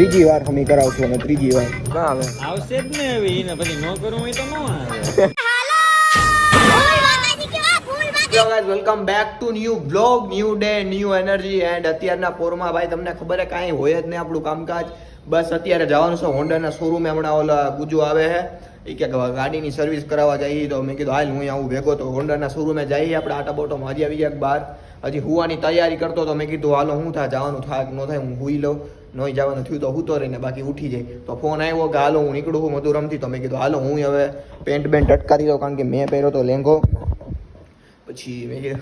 ત્રીજી વાર હમી કરાવશું અને ત્રીજી વાર ના આવે આવશે જ ને હવે એને પછી ન કરવું હોય તો ન આવે. Hello guys, welcome back to new blog, new day, new energy. And અત્યારના પોરમાં ભાઈ તમને ખબર હે કાંઈ હોય જ નહીં આપણું કામકાજ. બસ અત્યારે જવાનું છે હોન્ડાના શોરૂમે. હમણાં ઓલા ગુજુ આવે છે, એ કે ગાડીની સર્વિસ કરાવવા જઈએ. તો મેં કીધું હાલ હું આવું ભેગો. તો હોન્ડાના શોરૂમે જઈએ આપણે. આટા બોટોમાં હજી આવી ગયા બહાર, હજી હુવાની તૈયારી કરતો. તો મેં કીધું હાલો હું થાય જવાનું થાય ન થાય હું હુઈ લઉં. નહીં જવાનું થયું તો હું રહીને બાકી ઉઠી જાય. તો ફોન આવ્યો કે હાલો હું નીકળું છું મધુરમથી. તો મેં કીધું હાલો હું હવે પેન્ટ બેન્ટ અટકાવી દઉં, કારણ કે મેં પહેર્યો તો લેંઘો. પછી મેં કીધું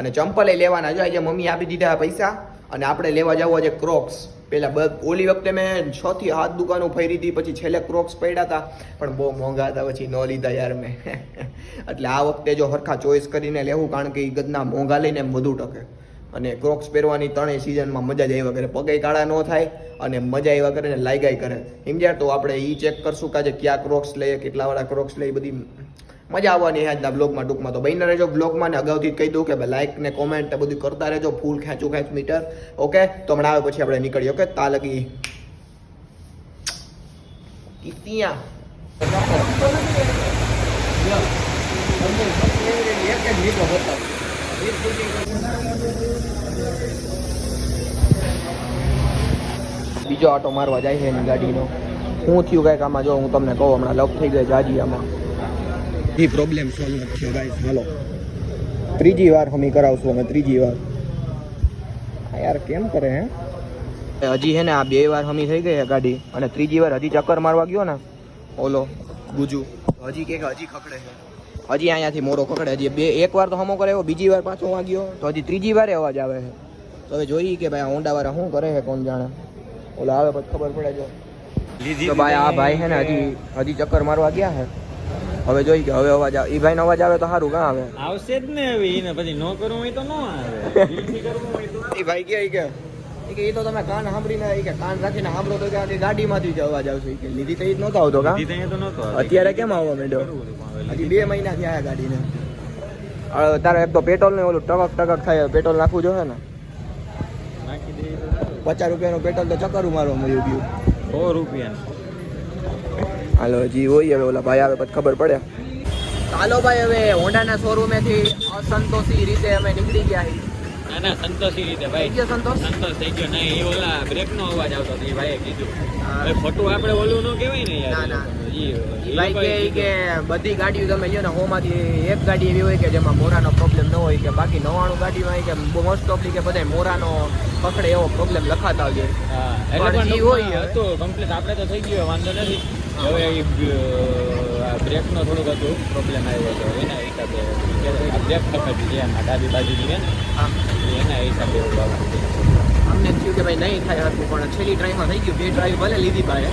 અને ચંપલ લેવાના જો આજે મમ્મી આપી દીધા પૈસા. અને આપણે લેવા જવું આજે ક્રોક્સ. પહેલાં ઓલી વખતે મેં 6 થી 7 દુકાનો ફરી હતી, પછી છેલ્લે ક્રોક્સ પડ્યા હતા પણ બહુ મોંઘા હતા, પછી ન લીધા યાર મેં. એટલે આ વખતે જો હરખા ચોઈસ કરીને લેવું, કારણ કે એ ગદના મોંઘા લઈને એમ વધુ ટકે. અને ક્રોક્સ પહેરવાની ત્રણેય સિઝનમાં મજા જ આવ્યા કરે. પગે કાળા ન થાય અને મજા આવ્યા કરે ને લાગ્યા કરે. સમજ્યા? તો આપણે એ ચેક કરશું કે આજે ક્યાં ક્રોક્સ લઈએ, કેટલાવાળા ક્રોક્સ લઈએ, બધી મજા આવવાની આજના બ્લોગમાં. ટૂંકમાં તો બહીને રહેજો બ્લોગમાં. ને અગાઉથી કહી દઉં કે લાઈક ને કોમેન્ટ ને બધું કરતા રહેજો. ફૂલ ખેંચ મીટર. ઓકે, તો હમણાં આવે પછી આપણે નીકળીએ. ઓકે, તા લગી ત્યાં બીજો આટો મારવા જાય છે એની ગાડીનો. શું થયું કાંઈક આમાં જો હું તમને કહું. હમણાં લપ થઈ ગઈ જાજી આમાં. એ પ્રોબ્લેમ સોલ્વ થયો ગાઈસ. હાલો ત્રીજી વાર હમી કરાવશું અમે. ત્રીજી વાર યાર કેમ કરે હે. હજી હે ને આ 2 વાર હમી થઈ ગઈ છે ગાડી, અને ત્રીજી વાર હજી ચક્કર મારવા ગયો ને ઓલો ગુજુ, હજી કે હજી ખકડે છે. હજી અહીંયાથી મોડો ખકડે. હજી એક વાર તો હમો કરે, બીજી વાર પાછો વાગ્યો, તો હજી ત્રીજી વારે અવાજ આવે છે. તો હવે જોઈએ કે ભાઈ હોન્ડા વાળા શું કરે છે, કોણ જાણે. ઓલા આવે પછી ખબર પડે. જો તો ભાઈ આ ભાઈ છે ને હજી ચક્કર મારવા ગયા છે. હવે જોઈ કે હવે અવાજ આવે. એ ભાઈનો અવાજ આવે તો સારું. કાં આવે? આવશે જ ને હવે એને પછી ન કરવું હોય તો ન આવે. દિલથી કરવું હોય તો એ ભાઈ કે એ તો તમે કાન સાંભળીને કે કાન રાખીને સાંભળો તો કે ગાડીમાંથી જ અવાજ આવશે. કે લીધી તો એ જ નહોતો આવતો. કાં અત્યારે કેમ આવવા માંડ્યો? હજી 2 મહિના થયા ગાડીને. તારે એક તો પેટ્રોલ ને ઓલું ટકક થાય. પેટ્રોલ નાખવું જોઈએ ને. નાખી દે. 50 રૂપિયાનું પેટ્રોલ તો ચક્કરું મારવા મળ્યું ગયું. 100 રૂપિયા. હાલો હજી હોય. હવે ઓલા ભાઈ આવે પછી ખબર પડે. ચાલો ભાઈ, હવે હોન્ડાના શોરૂમેથી અસંતોષી રીતે અમે નીકળી ગયા છીએ. ના સંતોષી રીતે ભાઈ. થઈ ગયો સંતોષ? સંતોષ થઈ ગયો. નહીં, એ ઓલા બ્રેકનો અવાજ આવતો હતો. એ ભાઈએ કીધું હવે ખોટું આપણે ઓલું ન કહેવાય ને યાર. ના ભાઈ કે બધી ગાડીઓ તમે લ્યો ને, 100 માંથી એક ગાડી એવી હોય કે જેમાં મોરાનો પ્રોબ્લેમ ન હોય. કે બાકી 99 ગાડીમાં કે મોસ્ટ ઓફલી કે બધા મોરાનો પકડે એવો પ્રોબ્લેમ લખાતા હોય. એટલે હોય તો કમ્પ્લીટ આપણે તો થઈ ગયો, વાંધો નથી. હવે બ્રેકનો થોડુંક હતું પ્રોબ્લેમ આવ્યો હતો. એના હિસાબે બ્રેક પકડી છે એમાં ડાબી બાજુની છે ને, એના હિસાબે અમને થયું કે ભાઈ નહીં થાય હતું, પણ છેલ્લી ડ્રાઈવમાં થઈ ગયું. 2 ડ્રાઈવ ભલે લીધી ભાઈ.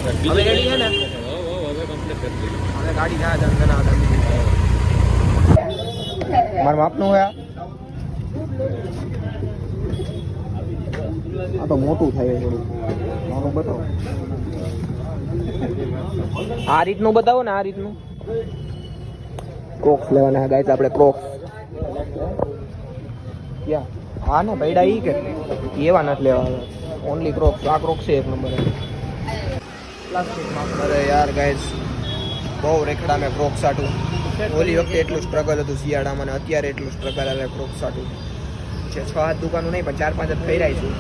હવે રેડી છે ને? હવે કમ્પ્લીટ કરી દીધું. હવે ગાડી ના મારા માપનું હોય. આ તો મોટું થાય થોડું. મારું બતાવો. આ રીતનું બતાવો ને. આ રીતનું ક્રોક્સ લેવાના ગાઈસ આપણે. ક્રોક્સ ક્યાં? હા ને પૈડા ઈ કે એવા નથી લેવા. Only Crocs. આ ક્રોક્સ છે 1 નંબર. પ્લાસ્ટિકમાં. અરે યાર ગાઈસ, બહુ રેખડા મેં ક્રોક્સ સાટું. ઓલી વખતે એટલું સ્ટ્રગલ હતું શિયાળામાં, અને અત્યારે એટલું સ્ટ્રગલ આવે ક્રોક્સ સાટું. 6-7 દુકાનો નહીં પણ 4-5 જ ફેરાય છું.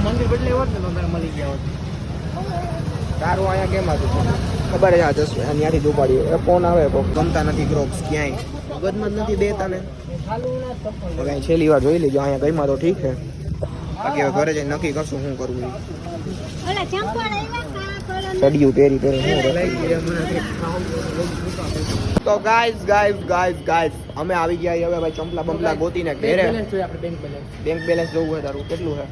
મંદિર બદલે હોત ને તો મળી ગયા હોત. તારું અહીંયા કેમ હતું ખબર છે? આ ત્યાંથી જ ઉપાડ્યું. ફોન આવે ગમતા નથી ક્રોક્સ ક્યાંય. મગજમાં જ નથી દેતા ને. હવે છેલ્લી વાર જોઈ લેજો. અહીંયા ગઈમાં તો ઠીક છે, બાકી હવે ઘરે જઈને નક્કી કરશું શું કરવું. ચડિયું પહેરી તો ગાઈઝ અમે આવી ગયા હવે ભાઈ. ચંપલા બંપલા ગોતીને ઘેરે. બેંક બેલેન્સ જોવું હોય તારું? કેટલું છે?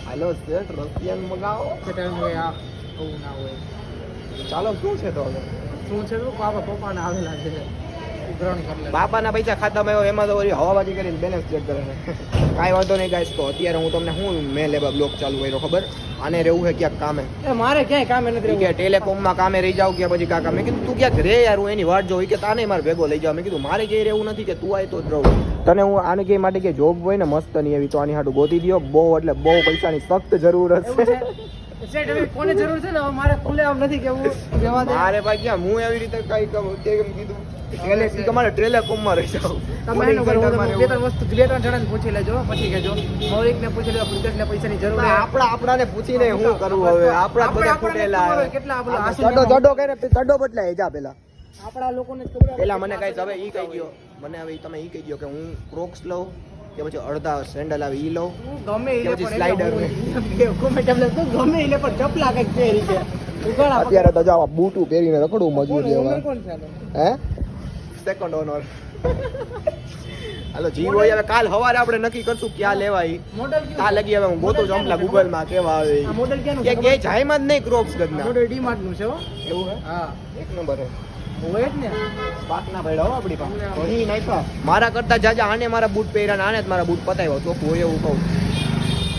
હાલો સેટ રશિયન મગાવો. ચાલો શું છે તો હવે? શું છે તો પપ્પાને આવેલા છે. ગ્રહણ કરી લે. બાપાના પૈસા ખાતામાં આવ્યો એમાં તો વળી હવાબાજી કરીને બેલેન્સ ચેક કરે છે. કાંઈ વાંધો નહીં ગાઈસ. તો અત્યારે હું તમને શું મેં લેવા બ્લોગ ચાલુ કર્યો ખબર? આને રહેવું છે ક્યાંક કામે. એ મારે ક્યાંય કામે નથી કે ટેલિકોમમાં કામે રહી જાવ કે પછી કાકા. મેં કીધું તું ક્યાંક રે યાર, હું એની વાટ જોઉં. કે તાને મારે ભેગો લઈ જાવ. મેં કીધું મારે ક્યાંય રહેવું નથી, કે તું આય તો જ રહું. તને હું આને કે માટે કે જોબ હોય ને મસ્ત નહીં એવી, તો આની હાટું ગોતી દો. બહુ એટલે બહુ પૈસાની સખ્ત જરૂરત એવું છે. છે સેટ હવે કોને જરૂર છે ને હવે મારે ખુલ્લે આમ નથી કેવું જવા દે. મારે ભાઈ ક્યાં હું એવી રીતે કઈ કેમ કીધું તમારે ટેલિકોમમાં રહી જાવ. તમે એનું કરો, તમે બે ત્રણ વસ્તુ બે ત્રણ જણાને પૂછી લેજો પછી કહેજો. મૌલિકને પૂછી લેજો, પ્રિતેશને પૈસાની જરૂર છે. આપણાને પૂછીને શું કરવું હવે? આપણા બધા ફૂટેલા કેટલા આપણો આંસુ ચડો કરે ચડો બદલાય જા પેલા. આપણા લોકોને જ ખબર પેલા મને કઈ હવે ઈ કહી દો, મને હવે તમે ઈ કહી દો કે હું ક્રોક્સ લઉં કે પછી અડધા સેન્ડલ આવે ઈ લઉં. હું ગમે કે ઈને પછી પણ સ્લાઇડર ને? ગમે તેમ લે, તું ગમે ઈને પણ ચપલા કંઈક પહેરી છે. ઉઘાડા અત્યારે તો જાવ બૂટું પહેરીને રખડું મજૂરી કોણ હવે. કોણ છે આનો? હે સેકન્ડ ઓનર. હાલો જીવ હોય હવે કાલ સવારે આપણે નક્કી કરશું ક્યાં લેવાય. મોડલ કયું કાલ લગી હવે હું ગોતું છું હમણાં ગૂગલ માં કેવા આવે આ મોડલ ક્યાંનું કે છે કે જાયમાં જ નહીં ક્રોપ્સ ગદના. મોડલ ડીમાર્ટ નું છે હો. એવું હે? હા એક નંબર હે. હોય જ ને. પાકના ભાઈ હો આપણી પાસે. અહીં નાખ્યા મારા કરતા જાજા આને મારા બૂટ પહેર્યા ને આને જ મારા બૂટ પતાવ્યો તો હોય એવું કહું.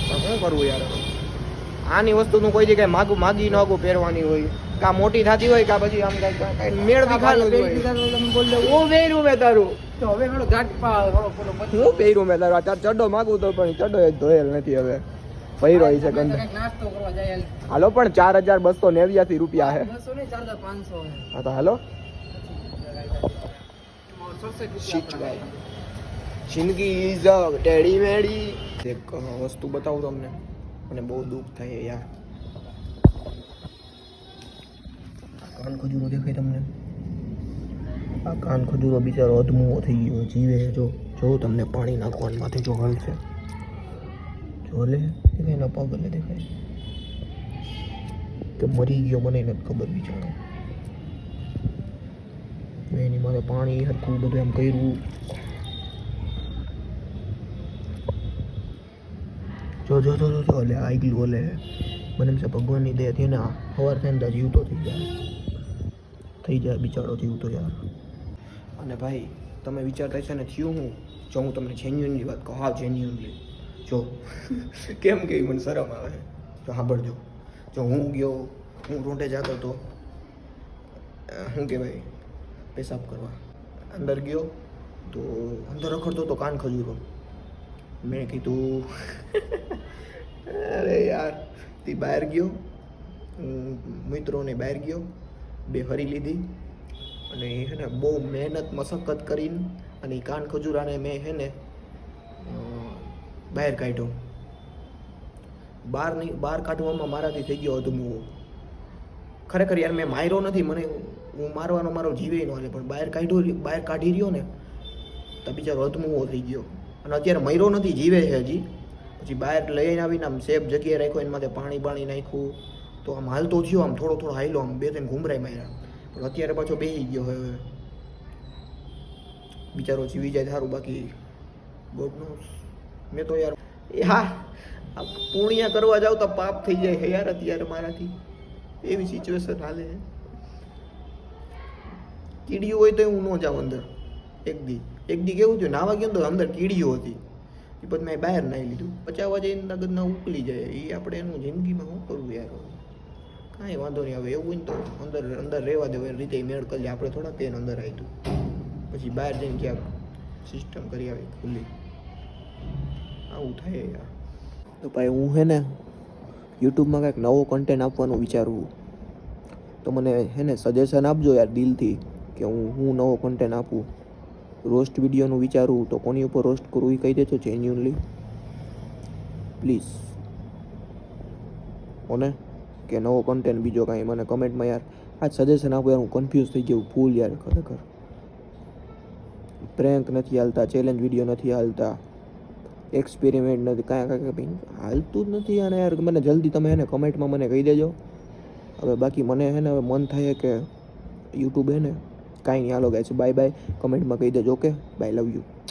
પણ શું કરવું યાર? આની વસ્તુનું કોઈ જગ્યાએ માગી ન આગું પહેરવાની હોય, કા મોટી થતી હોય કા પછી આમ કઈ મેળ દેખાડો જ હોય. તમે બોલ દો હું પહેર્યું મેં તારું, તો હવે થોડો ગાંઠ પા થોડો પેલો હું પહેર્યું મેં તારું. તાર ચડ્ડો માગું તો પણ ચડ્ડો એ ધોયેલ નથી હવે. પહેર્યો છે ગંધ. કંઈક નાસ્તો કરવા જાય હાલો પણ 4289 રૂપિયા હે. 200 નહીં 4500 હે. હા તો હાલો. સોસાયટી શીટ ભાઈ જિંદગી ઇઝ અ ટેડી મેડી. એક વસ્તુ બતાવું તમને, મને બહુ દુઃખ થાય યાર. કાન ખજૂરો દેખાય તમને? આ કાન ખજૂરો બિચારો અધમુઓ થઈ ગયો, જીવે જો જો તમને પાણી નાખવાનું માથે જો હલ છે જો લે દેખાય એના પગ લે દેખાય કે મરી ગયો મને નથી ખબર બિચારો. મેં એની માથે પાણી હરખું બધું એમ કર્યું. જો જો જો જો લે આઈ ગયું ઓલે. મને એમ છે ભગવાનની દયાથી ને સવાર થાય ને જીવતો થઈ જાય બિચારો જીવતો યાર. અને ભાઈ તમે વિચારતા છે ને થયું હું જો હું તમને જેન્યુઅનલી વાત કહું, હા જેન્યુઅનલી જો કેમ કે મને શરમ આવે છે. જો સાંભળજો, જો હું ગયો, હું રોંઢે જતો હતો શું કહેવાય પેશાબ કરવા, અંદર ગયો તો અંદર રખડતો તો કાન ખજૂરો. મેં કીધું અરે યાર તે બહાર ગયો, મિત્રોને બહાર ગયો, બે હરી લીધી અને હે ને બહુ મહેનત મશક્કત કરીને અને એ કાન ખજૂરાને મેં હે ને બહાર કાઢ્યો. બહાર કાઢવામાં મારાથી થઈ ગયો અધમુઓ. ખરેખર યાર મેં માર્યો નથી, મને હું મારવાનો મારો જીવે ન હાલે, પણ બહાર કાઢી રહ્યો ને તો બિચારો અધમુઓ થઈ ગયો. અને અત્યારે મર્યો નથી, જીવે છે હજી. પછી બહાર લઈને આવીને આમ સેફ જગ્યાએ રાખ્યો, એના માથે પાણી નાખ્યું તો આમ હાલતો થયો, આમ થોડો હાલ્યો, આમ બે ત્રણ ઘૂમરાઈ માર્યા. પણ અત્યારે પાછો બેસી ગયો હવે. બિચારો જીવી જાય સારું, બાકી ગોડ નોસ. મેં તો યાર હા પુણ્ય કરવા જાવ તો પાપ થઈ જાય યાર અત્યારે મારાથી. એવી સિચ્યુએશન હાલે. કીડીયું હોય તો હું ન જાઉં અંદર. એક દી કેવું થયું, નાવા ગયો તો અંદર કીડીઓ હતી, એ પછી મેં બહાર નાહી લીધું. પચાવવા જઈને નગદના ઉકલી જાય. એ આપણે એનું જિંદગીમાં શું કરવું યાર? કાંઈ વાંધો નહીં. હવે એવું હોય ને તો અંદર રહેવા દેવું, એ રીતે મેળ કરી લે. આપણે થોડા પેન અંદર આવ્યું પછી બહાર જઈને ક્યાંક સિસ્ટમ કરી આવી ખુલ્લી. આવું થાય યાર. તો ભાઈ હું હે ને યુટ્યુબમાં કંઈક નવો કન્ટેન્ટ આપવાનું વિચારું, તો મને હે ને સજેશન આપજો યાર દિલથી કે હું નવો કન્ટેન્ટ આપું. રોસ્ટ વિડીયોનું વિચારું તો કોની ઉપર રોસ્ટ કરવું એ કહી દેજો જેન્યુઅનલી પ્લીઝ. ઓને કે નવો કન્ટેન્ટ બીજો કાંઈ મને કમેન્ટમાં યાર આ સજેશન આપો યાર. હું કન્ફ્યુઝ થઈ ગયું ફૂલ યાર. ખરેખર પ્રેન્ક નથી હાલતા, ચેલેન્જ વિડીયો નથી હાલતા, એક્સપેરિમેન્ટ નથી, કાંઈ હાલતું જ નથી. અને યાર મને જલ્દી તમે એને કમેન્ટમાં મને કહી દેજો. હવે બાકી મને હે ને હવે મન થાય કે યુટ્યુબ હે ને કાંઈ નહીં. હાલો ગાઈસ બાય બાય. કમેન્ટમાં કહી દેજો. Okay bye, love you.